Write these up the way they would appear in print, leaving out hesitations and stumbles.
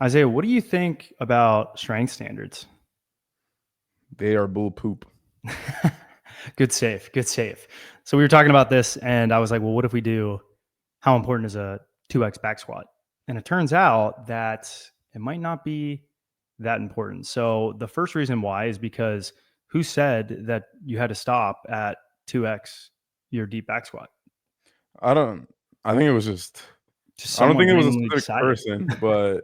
Isaiah, what do you think about strength standards? They are bull poop. Good save. Good save. So we were talking about this, and I was like, well, what if we do how important is a 2x back squat? And it turns out that it might not be that important. So the first reason why is because who said that you had to stop at 2x your deep back squat? I don't. I think it was just. Just I don't someone think it was a randomly specific decided. person, but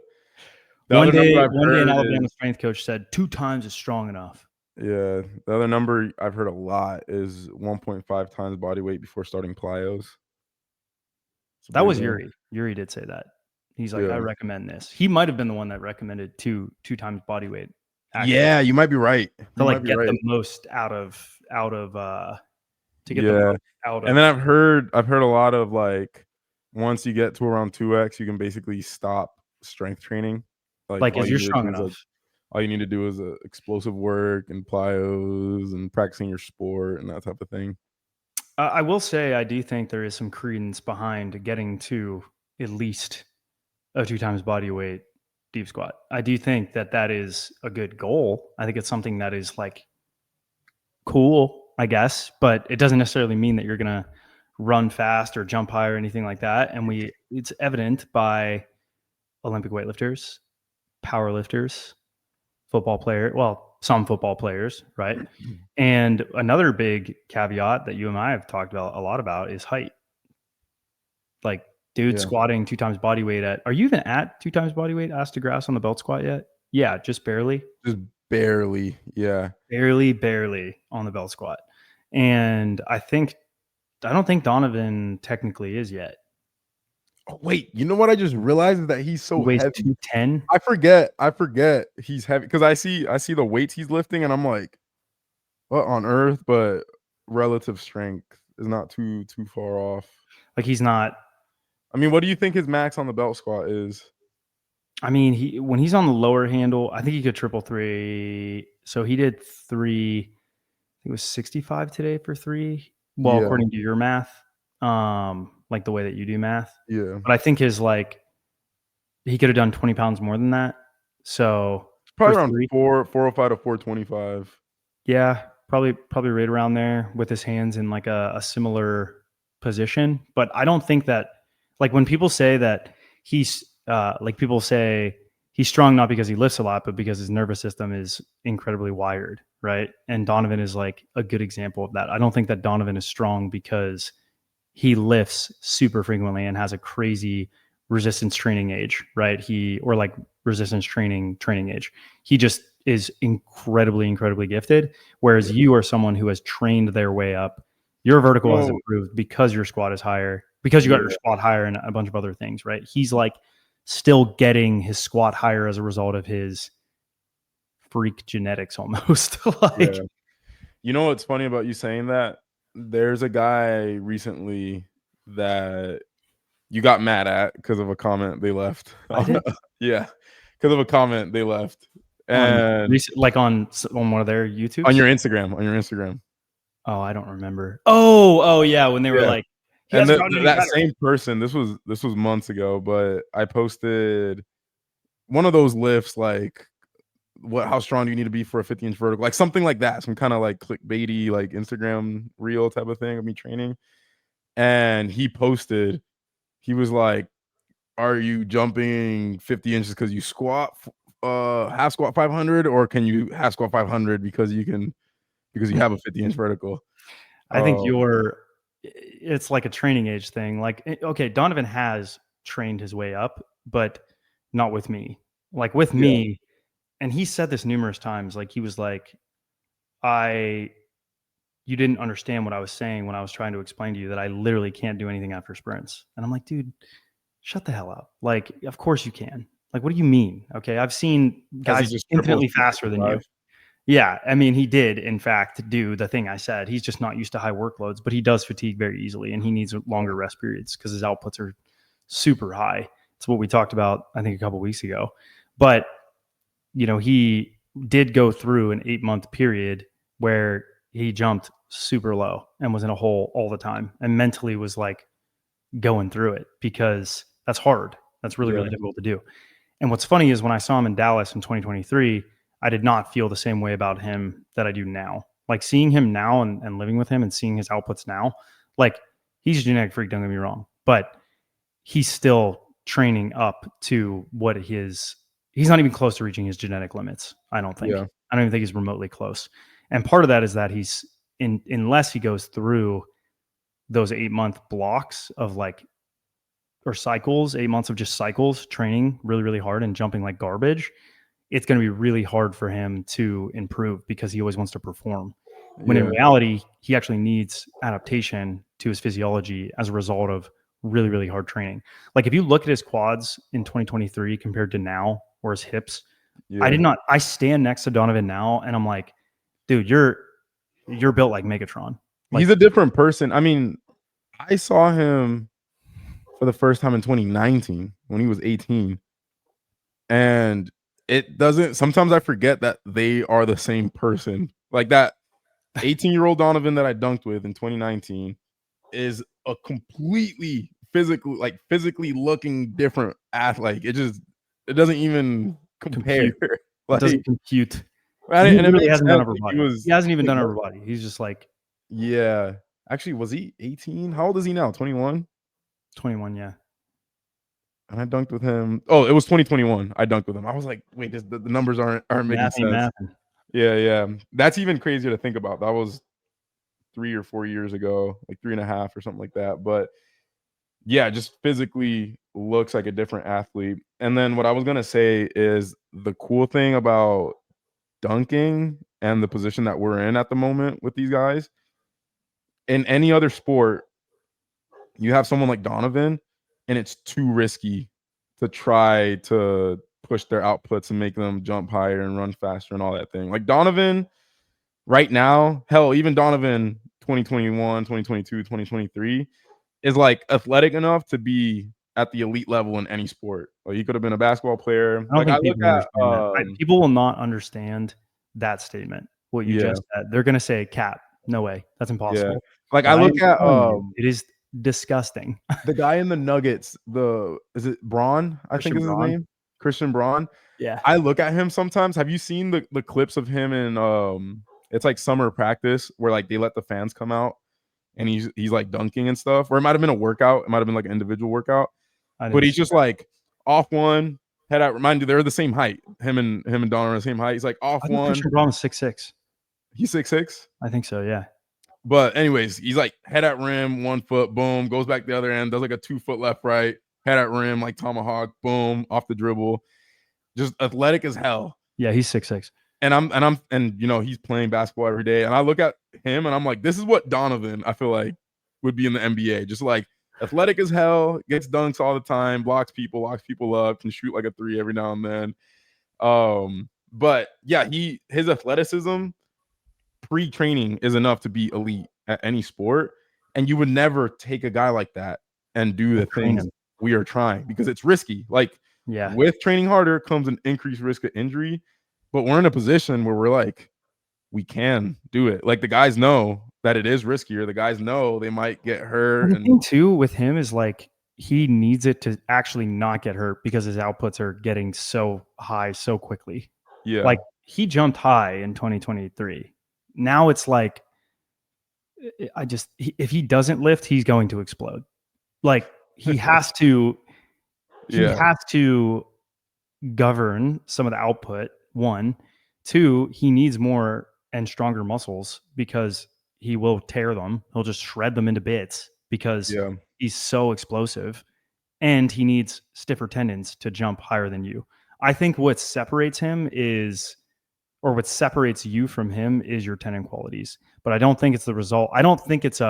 the One other number day, I've one day an heard Alabama is strength coach said 2 times is strong enough. yeah. The other number I've heard a lot is 1.5 times body weight before starting plyos. It's a That big was one. Yuri. Yuri did say that. He's like, I Yeah. recommend this. He might have been the one that recommended two times body weight, actually, Yeah, you might be right. to You might like be get the right. most out of to get the Yeah. most out And of. then I've heard a lot of like once you get to around 2x, you can basically stop strength training. Like Like, if you're strong enough. all you need to do is explosive work and plyos and practicing your sport and that type of thing. I will say I do think there is some credence behind getting to at least a 2 times body weight deep squat. I do think that that is a good goal. I think it's something that is like cool, I guess, but it doesn't necessarily mean that you're gonna run fast or jump high or anything like that. And it's evident by Olympic weightlifters, power lifters, some football players, right? And another big caveat that you and I have talked about a lot about is height. Like, dude Yeah. squatting 2 times body weight at, are you even at 2 times body weight ass to grass on the belt squat yet? Yeah, just barely. Just barely. Yeah. Barely on the belt squat. And I don't think Donovan technically is yet. Oh, wait, you know what I just realized is that he's He so weighs heavy. 210. I forget he's heavy because I see the weights he's lifting and I'm like, what on earth? But relative strength is not too far off. Like, he's not. I mean, what do you think his max on the belt squat is? I mean, when he's on the lower handle, I think he could triple three. So he did three. I think it was 65 today for three. Well, Yeah, according to your math, like the way that you do math. yeah. But I think he could have done 20 pounds more than that. So for Probably around three, 405 to 425. yeah, probably right around there with his hands in like a similar position. But I don't think that, like, when people say that he's like, people say he's strong not because he lifts a lot, but because his nervous system is incredibly wired, right? And Donovan is like a good example of that. I don't think that Donovan is strong because he lifts super frequently and has a crazy resistance training age, right? Or like resistance training age. He just is incredibly gifted. Whereas Yeah. you are someone who has trained their way up. Your vertical has So improved because your squat is higher, because you got your yeah, squat higher and a bunch of other things, right? He's like still getting his squat higher as a result of his freak genetics almost. yeah. Like, You know what's funny about you saying that? There's a guy recently that you got mad at because of a comment they left I on did yeah, because of a comment they left, on and recent, like on one of their on YouTubes. your Instagram, on your Instagram. Oh, I don't remember. Oh, yeah, when they were Yeah, like, "He and hasn't gotten any that better." same person, this was months ago, but I posted one of those lifts, like, how strong do you need to be for a 50-inch vertical? Like, something like that, some kinda, like, clickbaity, like, Instagram reel type of thing of me training, and he was like, "Are you jumping 50 inches because you half squat 500, or can you half squat 500 because you have a 50-inch vertical?" I think Um, it's like a training age thing. Like, okay, Donovan has trained his way up, but not with me. Like, with yeah, me, and he said this numerous times, like, he was like, "I you didn't understand what I was saying when I was trying to explain to you that I literally can't do anything after sprints." And I'm like, "Dude, shut the hell up. Like, of course you can. Like, what do you mean?" Okay, I've seen has he guys just tripled infinitely faster than you. 65? Yeah, I mean, he did, in fact, do the thing I said. He's just not used to high workloads, but he does fatigue very easily, and he needs longer rest periods because his outputs are super high. It's what we talked about, I think, a couple weeks ago. But, he did go through an 8-month period where he jumped super low and was in a hole all the time and mentally was like going through it because that's hard. That's really, Yeah, really difficult to do. And what's funny is when I saw him in Dallas in 2023, I did not feel the same way about him that I do now. Like seeing him now and living with him and seeing his outputs now, like he's a genetic freak, don't get me wrong, but he's still training up to what he's not even close to reaching his genetic limits. I don't think. Yeah. I don't even think he's remotely close. And part of that is that he's unless he goes through those 8-month blocks of like or cycles, 8 months of just cycles training really, really hard and jumping like garbage, it's going to be really hard for him to improve because he always wants to perform. When in Yeah. reality, he actually needs adaptation to his physiology as a result of really, really hard training. Like if you look at his quads in 2023 compared to now, or his hips, Yeah. I stand next to Donovan now and I'm like, dude, you're built like Megatron. Like He's a different person. I mean, I saw him for the first time in 2019 when he was 18. And it doesn't sometimes I forget that they are the same person. Like that 18-year-old Donovan that I dunked with in 2019 is a completely physically looking different athlete. It doesn't even compare. compute. It Like doesn't compute. and He it literally makes hasn't done sense. upper Like he body. was He hasn't even wait, done what? upper body. He's just like Yeah. Actually, was he 18? How old is he now? 21? 21. Yeah. And I dunked with him. Oh, it was 2021. I dunked with him. I was like, wait, the numbers aren't making Math ain't sense. mathing. Yeah, yeah. That's even crazier to think about. That was 3 or 4 years ago, like 3.5 or something like that. But yeah, just physically looks like a different athlete. And then what I was gonna say is the cool thing about dunking and the position that we're in at the moment with these guys, in any other sport, you have someone like Donovan, and it's too risky to try to push their outputs and make them jump higher and run faster and all that thing. Like Donovan right now, hell, even Donovan 2021, 2022, 2023 is like athletic enough to be at the elite level in any sport. Like he could have been a basketball player. I don't Like I think look people at understand that. People will not understand that statement. What you yeah, just said. They're gonna say, "Cap, no way, that's yeah. impossible." Like But I I look am at telling you, it is disgusting. the guy in the Nuggets, the is it Braun, I think Christian is his Braun. name? Christian Braun. Yeah, I look at him sometimes. Have you seen the clips of him in it's like summer practice where like they let the fans come out and he's like dunking and stuff, or it might have been a workout, it might have been like an individual workout, I but didn't he's see just that. like off one, head out. Remind you, they're the same height. Him and Don are the same height. He's like off I think one. Christian Braun was 6'6". He's 6'6". I think so. Yeah. But anyways, he's like head at rim, 1 foot, boom, goes back the other end, does like a 2 foot left, right, head at rim, like tomahawk, boom, off the dribble. Just athletic as hell. Yeah, he's 6'6". And you know, he's playing basketball every day. And I look at him and I'm like, this is what Donovan, I feel like, would be in the NBA. Just like athletic as hell, gets dunks all the time, blocks people, locks people up, can shoot like a three every now and then. But yeah, his athleticism pre-training is enough to be elite at any sport. And you would never take a guy like that and do the And train things him. we are trying because it's risky. Like Yeah. with training harder comes an increased risk of injury, but we're in a position where we're like, we can do it. Like the guys know that it is riskier. The guys know they might get Well, hurt the and thing too with him is like he needs it to actually not get hurt because his outputs are getting so high so quickly. yeah. Like he jumped high in 2023. Now it's like if he doesn't lift, he's going to explode. Like he Yeah. has to govern some of the output. One, two, he needs more and stronger muscles because he will tear them. He'll just shred them into bits because Yeah. he's so explosive, and he needs stiffer tendons to jump higher than you. I think what separates him is, or what separates you from him is your tendon qualities. But I don't think it's the result. I don't think it's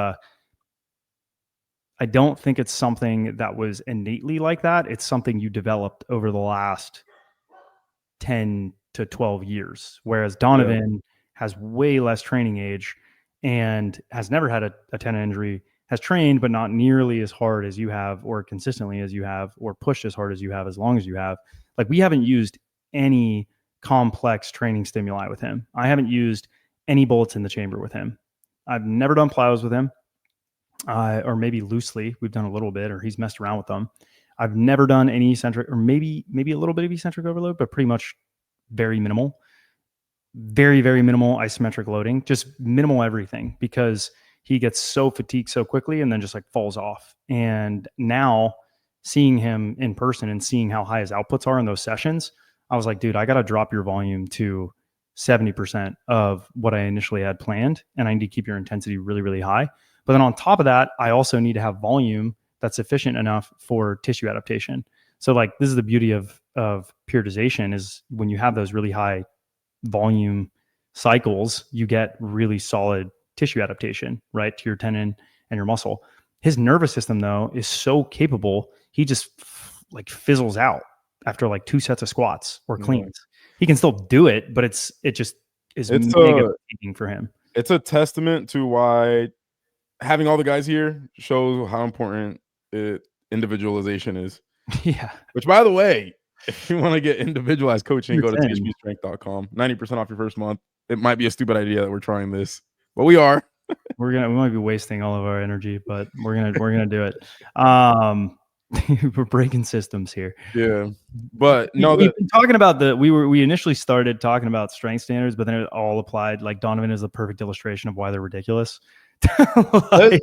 something that was innately like that. It's something you developed over the last 10 to 12 years. Whereas Yeah. Donovan has way less training age and has never had a tendon injury, has trained, but not nearly as hard as you have, or consistently as you have, or pushed as hard as you have, as long as you have. Like we haven't used any complex training stimuli with him. I haven't used any bullets in the chamber with him. I've never done plyos with him, or maybe loosely. We've done a little bit, or he's messed around with them. I've never done any eccentric, or maybe a little bit of eccentric overload, but pretty much very minimal. Very, very minimal isometric loading, just minimal everything, because he gets so fatigued so quickly and then just like falls off. And now seeing him in person and seeing how high his outputs are in those sessions, I was like, dude, I got to drop your volume to 70% of what I initially had planned. And I need to keep your intensity really, really high. But then on top of that, I also need to have volume that's sufficient enough for tissue adaptation. So like, this is the beauty of periodization, is when you have those really high volume cycles, you get really solid tissue adaptation, right, to your tendon and your muscle. His nervous system, though, is so capable, he just like fizzles out after like 2 sets of squats or cleans. He can still do it, but it just is It's mega a fatiguing for him. it's a testament to why having all the guys here shows how important individualization is. Yeah, Which, by the way, if you want to get individualized coaching, go to 100%. THPstrength.com. 90% off your first month. It might be a stupid idea that we're trying this, but we are. We might be wasting all of our energy, but we're gonna do it. We're breaking systems here. Yeah. But no, We've been talking about we initially started talking about strength standards, but then it all applied. Like Donovan is the perfect illustration of why they're ridiculous. Like,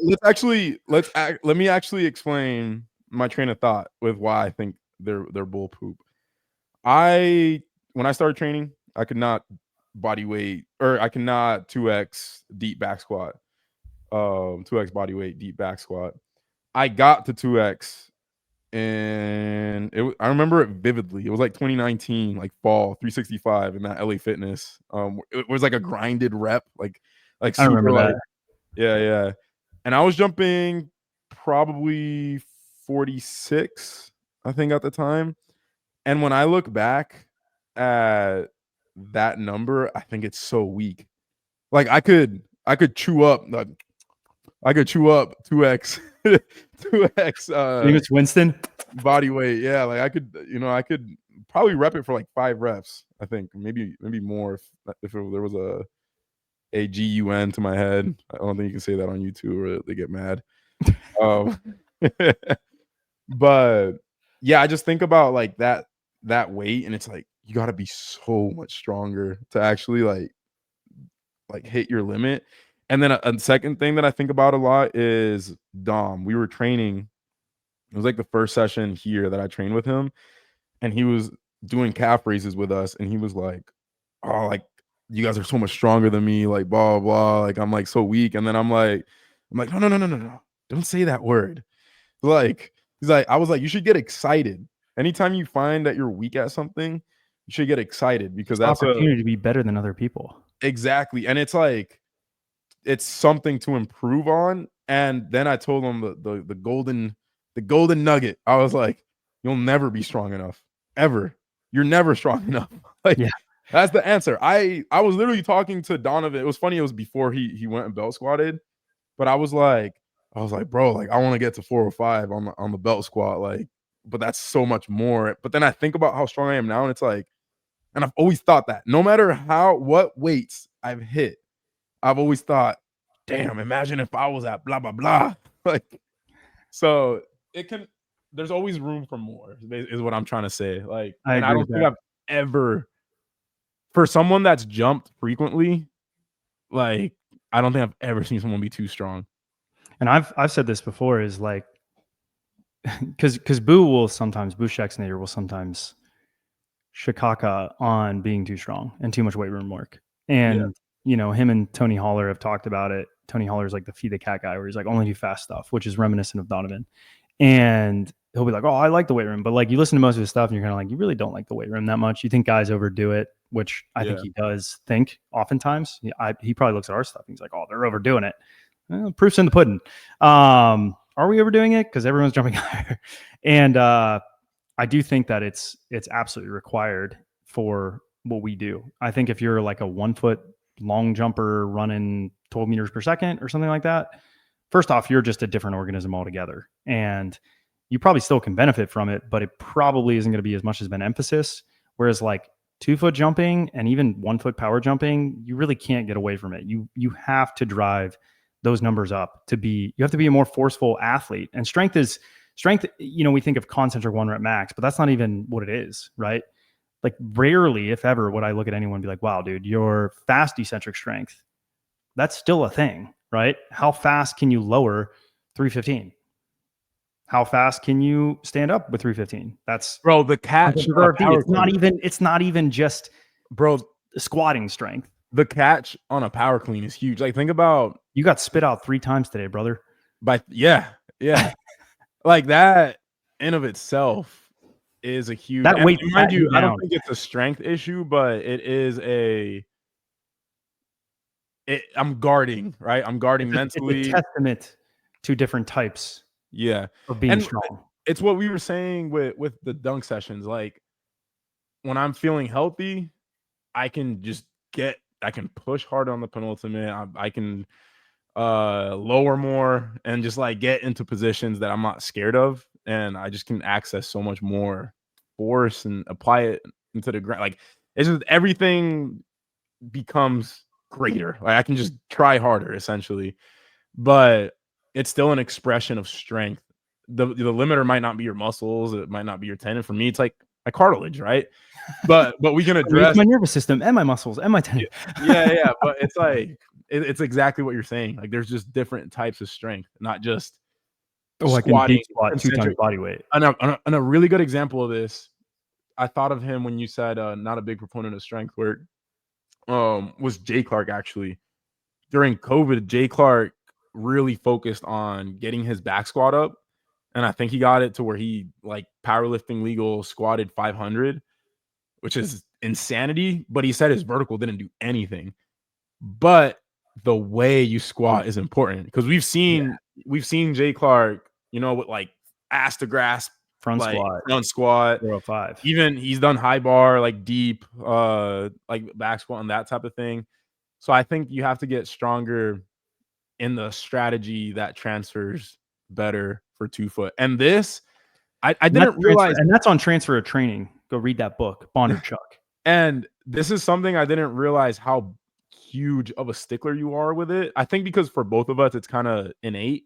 let me actually explain my train of thought with why I think they're bull poop. When I started training, I could not body weight, or I cannot 2x deep back squat. 2x body weight deep back squat. I got to 2x, and I remember it vividly. It was like 2019, like fall, 365 in that LA Fitness. It was like a grinded rep, like I super remember like, that. yeah. And I was jumping probably 46, I think, at the time. And when I look back at that number, I think it's so weak. Like I could chew up 2x 2x Jameis Winston. body weight. Yeah, like I could probably rep it for like 5 reps, I think. Maybe more if there was a GUN to my head. I don't think you can say that on YouTube or they get mad. Um, but yeah, I just think about like that weight, and it's like you got to be so much stronger to actually like hit your limit. And then a second thing that I think about a lot is Dom. We were training. It was like the first session here that I trained with him, and he was doing calf raises with us, and he was like, "Oh, like you guys are so much stronger than me, like blah blah blah. Like I'm like so weak." And then I'm like, no, don't say that word. Like I was like, you should get excited. Anytime you find that you're weak at something, you should get excited, because It's an that's a opportunity to be better than other people. exactly. And it's like it's something to improve on. And then I told him the golden nugget. I was like, you'll never be strong enough. Ever. You're never strong enough. Like Yeah. that's the answer. I was literally talking to Donovan. It was funny, it was before he went and belt squatted, but I was like, bro, like I want to get to 405 on the belt squat, like, but that's so much more. But then I think about how strong I am now, and it's like, and I've always thought that no matter what weights I've hit, I've always thought, damn, imagine if I was at blah blah blah. Like, so it can. There's always room for more. Is what I'm trying to say. Like, I and I agree don't with think that. I've ever, for someone that's jumped frequently, like, I don't think I've ever seen someone be too strong. And I've said this before, is like, because Boo Schexnayder will sometimes shikaka on being too strong and too much weight room work. Yeah, And him and Tony Holler have talked about it. Tony Holler is like the feed the cat guy, where he's like, only do fast stuff, which is reminiscent of Donovan. And he'll be like, oh, I like the weight room, but like you listen to most of his stuff and you're kind of like, you really don't like the weight room that much. You think guys overdo it, which I think yeah. he does think oftentimes. He probably looks at our stuff and he's like, oh, they're overdoing it. Well, proof's in the pudding. Are we overdoing it? Because everyone's jumping higher. And I do think that it's absolutely required for what we do. I think if you're like a 1 foot long jumper running 12 meters per second or something like that, first off, you're just a different organism altogether. And you probably still can benefit from it, but it probably isn't going to be as much as an emphasis. Whereas like 2 foot jumping and even 1 foot power jumping, you really can't get away from it. You have to drive those numbers up you have to be a more forceful athlete. And strength strength, we think of concentric 1 rep max, but that's not even what it is, right? Like rarely, if ever, would I look at anyone and be like, wow, dude, your fast eccentric strength, that's still a thing, right? How fast can you lower 315? How fast can you stand up with 315? That's bro, the catch on a RFD. power clean, It's not even just bro. squatting strength. The catch on a power clean is huge. Like, think about, you got spit out 3 times today, brother. Yeah. Like that in of itself is a huge. That And weight mind sat you, you I don't down. think it's a strength issue, but it is I'm guarding, right? I'm guarding It's a mentally. testament to different types Yeah, of being and strong. it's what we were saying with the dunk sessions. Like, when I'm feeling healthy, I can push harder on the penultimate. I can lower more and just like get into positions that I'm not scared of, and I just can access so much more force and apply it into the ground. Like, it's just everything becomes greater. Like, I can just try harder essentially, but it's still an expression of strength. The limiter might not be your muscles, it might not be your tendon. For me, it's like my cartilage, right? But we can It's address my nervous system and my muscles and my tendon. yeah, but it's like it's exactly what you're saying. Like, there's just different types of strength, not just Oh, I can squatting deep squat 2 times concentric. body weight. And a really good example of this, I thought of him when you said not a big proponent of strength work. Was Jay Clark. Actually, during COVID, Jay Clark really focused on getting his back squat up, and I think he got it to where he, like, powerlifting legal squatted 500, which is insanity. But he said his vertical didn't do anything. But the way you squat is important, because we've Yeah. seen Jay Clark, with like ass to grasp, Front like squat, front squat. 405. Even he's done high bar, like deep, like back squat and that type of thing. So I think you have to get stronger in the strategy that transfers better for 2 foot. And this, I didn't realize, And that's on transfer of training. Go read that book, Bondarchuk. and this is something I didn't realize how huge of a stickler you are with it. I think because for both of us, it's kind of innate.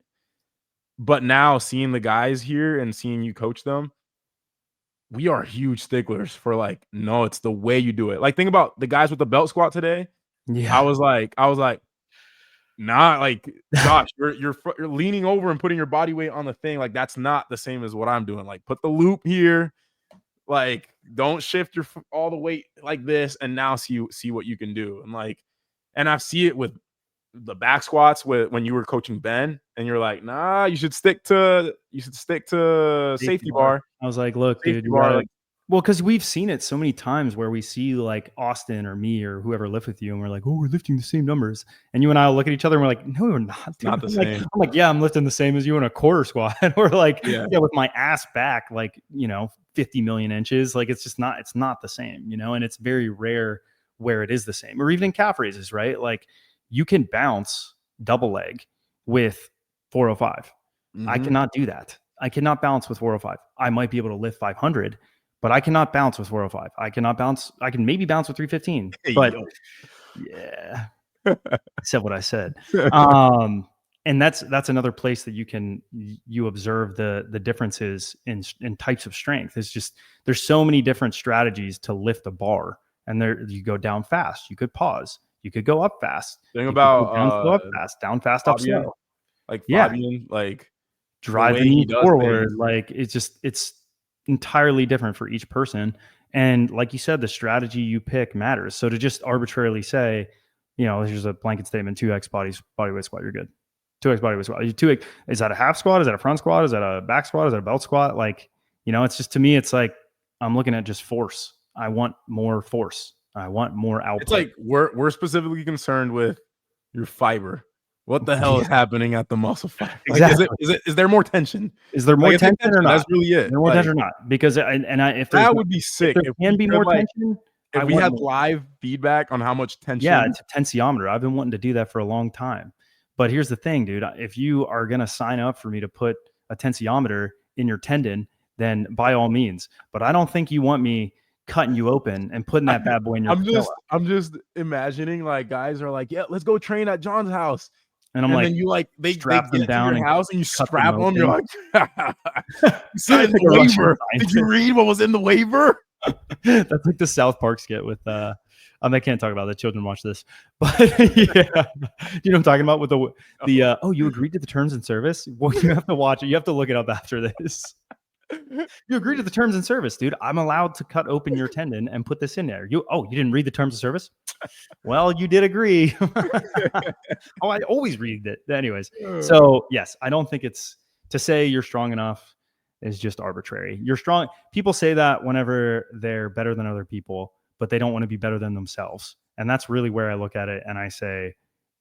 But now seeing the guys here and seeing you coach them, we are huge sticklers for, like, no, it's the way you do it. Like, think about the guys with the belt squat today. Yeah. I was like, nah, like, Josh, you're leaning over and putting your body weight on the thing. Like, that's not the same as what I'm doing. Like, put the loop here. Like, don't shift your all the weight like this, and now see what you can do. And I see it with the back squats when you were coaching Ben, and you're like, nah, you should stick to safety bar. I was like, look, dude, Safety you bar, gotta. like, Well, because we've seen it so many times where we see like Austin or me or whoever lift with you, and we're like, oh, we're lifting the same numbers. And you and I will look at each other and we're like, no, we're not, dude. not the I'm same. like, yeah, I'm lifting the same as you in a quarter squat. Or like, Yeah. yeah, with my ass back, like, 50 million inches. Like, it's not the same, and it's very rare where it is the same. Or even in calf raises, right? Like, you can bounce double leg with 405. I cannot do that. I cannot bounce with 405. I might be able to lift 500, but I cannot bounce with 405. I cannot bounce. I can maybe bounce with 315, Hey, but yo. yeah, I said what I said. And that's another place that you observe the differences in types of strength. It's just, there's so many different strategies to lift a bar, and there you go down fast. You could pause. You could go up fast. Think You could go about down fast, up Fabian, slow. like Yeah, Fabian, like the drive the way he knees does forward. things. Like, it's entirely different for each person. And like you said, the strategy you pick matters. So to just arbitrarily say, here's a blanket statement, 2x body weight squat, you're good. 2x body weight squat. 2x, is that a half squat? Is that a front squat? Is that a back squat? Is that a belt squat? Like, it's just, to me, it's like, I'm looking at just force. I want more force. I want more output. It's like we're specifically concerned with your fiber. What the hell is happening at the muscle fiber? Like, exactly. is there more tension? Is there more Like, tension or not? That's really it. Is there more tension or not? Because if that would be sick. if there can be more tension, if we had live feedback on how much tension. Yeah, it's a tensiometer. I've been wanting to do that for a long time. But here's the thing, dude. If you are going to sign up for me to put a tensiometer in your tendon, then by all means. But I don't think you want me cutting you open and putting that bad boy in your patella. I'm just imagining, like, guys are like, yeah, let's go train at John's house. And I'm And like, then you like they strap them get to down your and house and you cut them strap them. You're open. like, you signed Like the a Russian waiver. Did you scientist. read what was in the waiver? That's like the South Park skit with I can't talk about it. Children watch this, but yeah, you know what I'm talking about with the oh, you agreed to the terms and service. Well, you have to watch it. You have to look it up after this. You agreed to the terms and service, dude. I'm allowed to cut open your tendon and put this in there. You didn't read the terms of service? Well, you did agree. Oh, I always read it. Anyways, so yes, I don't think it's to say you're strong enough is just arbitrary. You're strong. People say that whenever they're better than other people, but they don't want to be better than themselves. And that's really where I look at it and I say,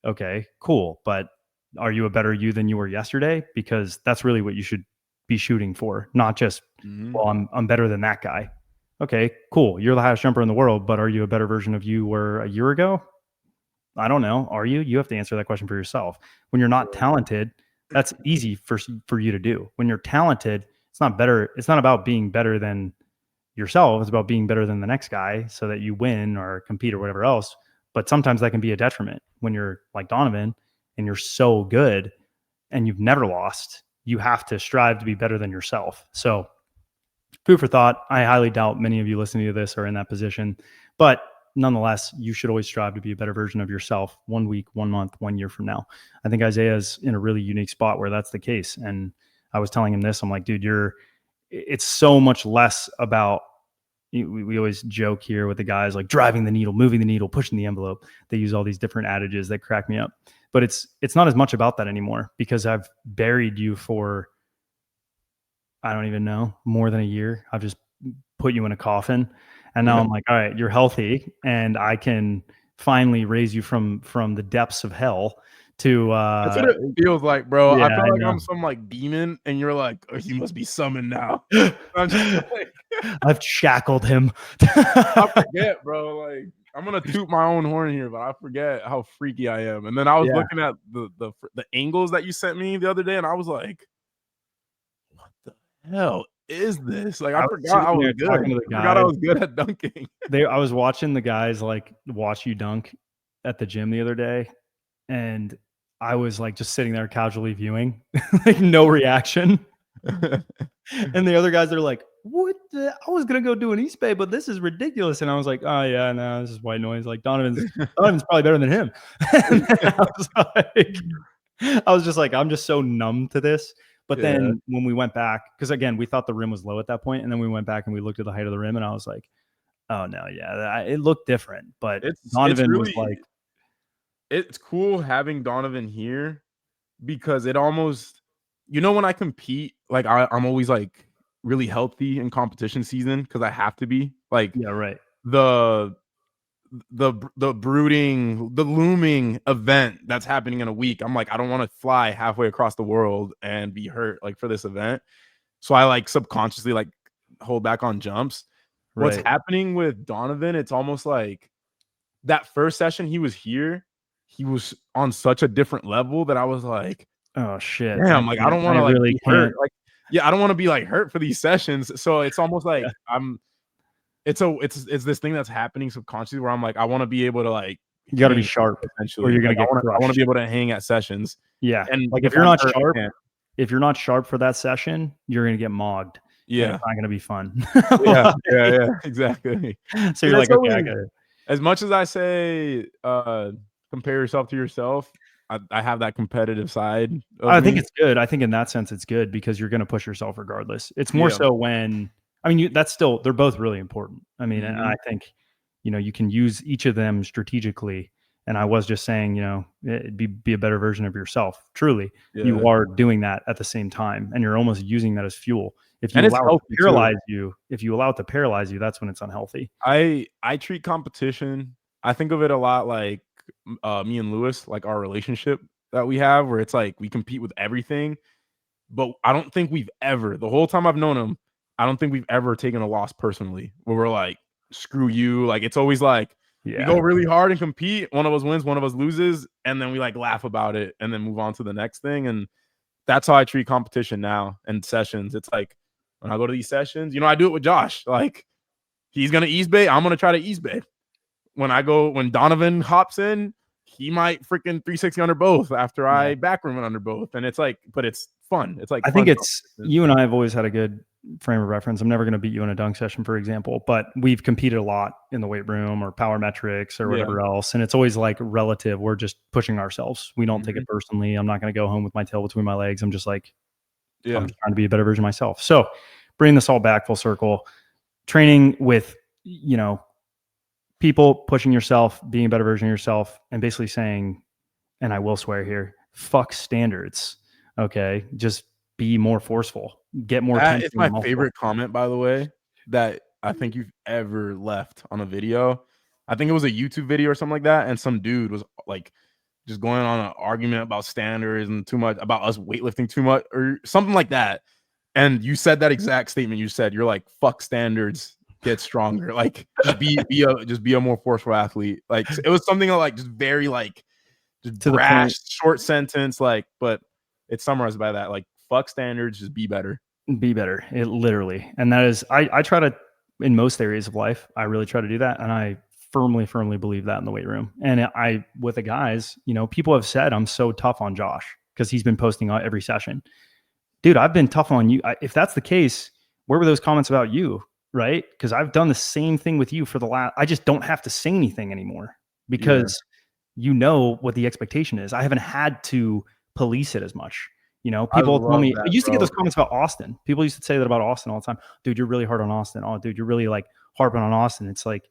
okay, cool. But are you a better you than you were yesterday? Because that's really what you should be shooting for, not just, well, I'm better than that guy. Okay, cool. You're the highest jumper in the world, but are you a better version of you were a year ago? I don't know. Are you? You have to answer that question for yourself. When you're not talented, that's easy for you to do. When you're talented, it's not better. It's not about being better than yourself. It's about being better than the next guy so that you win or compete or whatever else. But sometimes that can be a detriment when you're like Donovan and you're so good and you've never lost. You have to strive to be better than yourself. So, food for thought. I highly doubt many of you listening to this are in that position, but nonetheless, you should always strive to be a better version of yourself 1 week, 1 month, 1 year from now. I think Isaiah's in a really unique spot where that's the case. And I was telling him this, I'm like, dude, it's so much less about, we always joke here with the guys like driving the needle, moving the needle, pushing the envelope. They use all these different adages that crack me up, but it's not as much about that anymore because I've buried you for, I don't even know, more than a year. I've just put you in a coffin. And now I'm like, all right, you're healthy and I can finally raise you from the depths of hell to That's what it feels like, bro. I yeah, feel I like know. I'm some like demon, and you're like, oh, you must be summoned now. I'm just like, I've shackled him. I forget, bro. Like, I'm gonna toot my own horn here, but I forget how freaky I am. And then I was Yeah. looking at the angles that you sent me the other day, and I was like, what the hell is this? Like, I I was forgot sitting I was there good. talking to the I forgot I guys. was good at dunking. I was watching the guys like watch you dunk at the gym the other day, and I was like just sitting there casually viewing, like no reaction. And the other guys are like, "What? I was gonna go do an East Bay, but this is ridiculous." And I was like, "Oh yeah, no, this is white noise. Like Donovan's probably better than him." And I was just like, I'm just so numb to this. But Yeah. then when we went back, because again, we thought the rim was low at that point, and then we went back and we looked at the height of the rim, and I was like, "Oh no, yeah, it looked different." But It's Donovan was really like, it's cool having Donovan here because it almost, when I compete, like I'm always like really healthy in competition season because I have to be like "Yeah, right, the the brooding, the looming event that's happening in a week. I'm like, I don't want to fly halfway across the world and be hurt like for this event. So I like subconsciously like hold back on jumps. What's right." happening with Donovan, it's almost like that first session he was here, he was on such a different level that I was like, Oh shit, damn, like I don't I want to like really be hurt. can't. Like, yeah, I don't want to be like hurt for these sessions. So it's almost Yeah, like it's this thing that's happening subconsciously where I'm like, I want to be able to like you got to be hang sharp, or essentially. you're gonna Like get I want to be crushed. able to hang at sessions. Yeah, And like if I'm hurt, I can't. if you're not sharp for that session, you're gonna get mogged, and it's Yeah. not gonna be fun. Yeah. Yeah. Yeah. Exactly. So And you're it's like, okay, I always, got it. as much as I say, compare yourself to yourself, I have that competitive side of I think me. it's good. I think in that sense, it's good because you're gonna push yourself regardless. It's more Yeah. so when, I mean, that's still, they're both really important. I mean, and I Mhm. think, you can use each of them strategically. And I was just saying, be a better version of yourself. Truly, you Yeah. are doing that at the same time, and you're almost using that as fuel. If And you it's allow it to healthy too. paralyze you, that's when it's unhealthy. I treat competition, I think of it a lot like, me and Lewis, like our relationship that we have where it's like we compete with everything, but I don't think we've ever, the whole time I've known him, I don't think we've ever taken a loss personally where we're like, "Screw you." Like, it's always like we Yeah. go really hard and compete, one of us wins, one of us loses, and then we, like, laugh about it and then move on to the next thing, and that's how I treat competition now and sessions. It's like, when I go to these sessions, I do it with Josh, like, he's gonna East Bay, I'm gonna try to East Bay. When Donovan hops in, he might freaking 360 under both after Yeah. I backroom it under both. And it's like, but it's fun. It's like I think fun it's competition. you and I have always had a good frame of reference. I'm never going to beat you in a dunk session, for example, but we've competed a lot in the weight room or power metrics or Yeah. whatever else. And it's always like relative. We're just pushing ourselves. We don't take Mhm. it personally. I'm not going to go home with my tail between my legs. I'm just like, Yeah. I'm just trying to be a better version of myself. So bring this all back full circle, training with, you know, people, pushing yourself, being a better version of yourself, and basically saying, and I will swear here, fuck standards. Okay. Just be more forceful, get more That tension is in the my muscle. favorite comment, by the way, that I think you've ever left on a video. I think it was a YouTube video or something like that, and some dude was, like, just going on an argument about standards and too much about us weightlifting too much or something like that, and you said that exact statement. You said, you're like, "Fuck standards, get stronger." Like, just be a more forceful athlete. Like, it was something like just very, like, just To the brash, point, short sentence, like, but it's summarized by that, like, "Fuck standards, just be better." be better. It literally, and that is, I try to, in most areas of life, I really try to do that. And I firmly believe that in the weight room. And I, with the guys, you know, people have said I'm so tough on Josh because he's been posting on every session. Dude, I've been tough on you. If that's the case, where were those comments about you? Right? Because I've done the same thing with you for the last, I just don't have to say anything anymore Yeah. because you know what the expectation is. I haven't had to police it as much. You know, I people tell love me, I that, used to get bro. those comments about Austin. People used to say that about Austin all the time. Dude, you're really hard on Austin. Oh, dude, you're really like harping on Austin. It's like,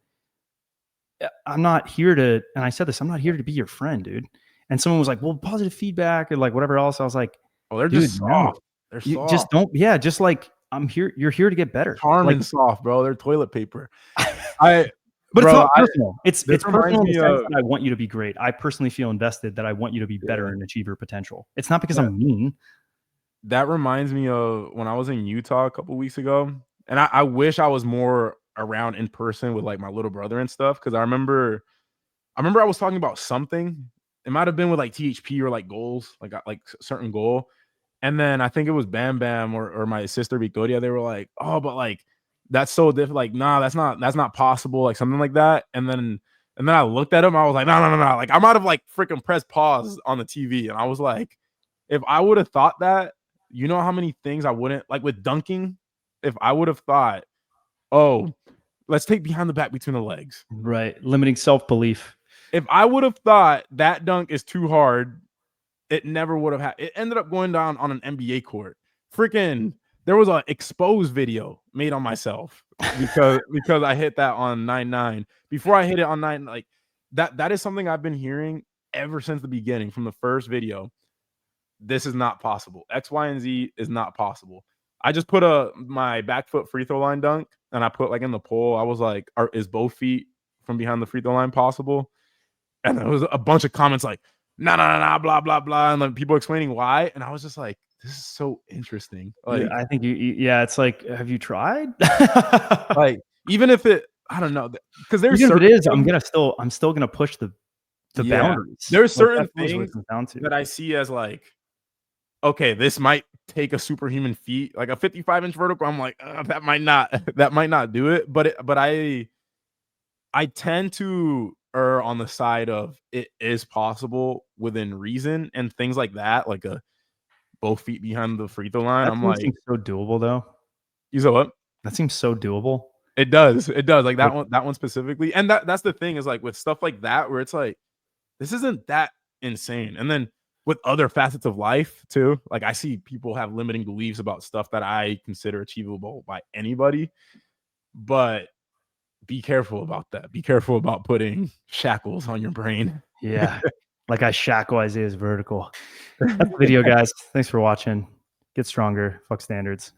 I'm not here to, and I said this, I'm not here to be your friend, dude. And someone was like, well, positive feedback and like whatever else. I was like, Oh, they're dude, just no, soft. They're you just soft. don't. Yeah. Just like I'm here. You're here to get better. Like, Charmin soft, bro. They're toilet paper. I but it's bro, not personal. this It's reminds personal in the me sense of that I want you to be great. I personally feel invested that I want you to be better yeah. and achieve your potential. It's not because That I'm mean. that reminds me of when I was in Utah a couple weeks ago, and I wish I was more around in person with, like, my little brother and stuff, because I remember I was talking about something. It might have been with, like, THP or, like, goals, like, like, certain goal. And then I think it was Bam Bam or my sister Victoria. They were like, "Oh, but like that's so different. Like, nah, that's not possible." Like something like that. And then I looked at him. I was like, "No, no, no, no!" Like I might have like freaking pressed pause on the TV, and I was like, if I would have thought that, you know how many things I wouldn't like with dunking. If I would have thought, "Oh, let's take behind the back between the legs." Right. Limiting self belief. If I would have thought that dunk is too hard, it never would have it ended up going down on an NBA court. Freaking there was a exposed video made on myself because I hit that on 9-9. Before I hit it on 9, like that is something I've been hearing ever since the beginning, from the first video. This is not possible. X, Y, and Z is not possible. I just put my back foot free throw line dunk, and I put like in the poll, I was like, is both feet from behind the free throw line possible? And there was a bunch of comments like, "No, no, no, no, blah, blah, blah," and like people explaining why. And I was just like, this is so interesting. Yeah, Like, I think yeah, it's like, have you tried? like even if it, I don't know, because there's Even if it certain is, things, I'm still gonna push the yeah, boundaries. there's Like certain that's really what it things comes down to. that I see as like, okay, this might take a superhuman feat, like a 55-inch vertical. I'm like, that might not, that might not do it. But I tend to err on the side of it is possible within reason and things like that, like a both feet behind the free throw line. That I'm to me like, seems so doable though. you said what? That seems so doable. It does. It does. Like Like, that one specifically. And that's the thing is like with stuff like that where it's like, this isn't that insane. And then with other facets of life too, like I see people have limiting beliefs about stuff that I consider achievable by anybody. But be careful about that. Be careful about putting shackles on your brain. yeah, like I shackle Isaiah's vertical. That's the video, guys. Thanks for watching. Get stronger. Fuck standards.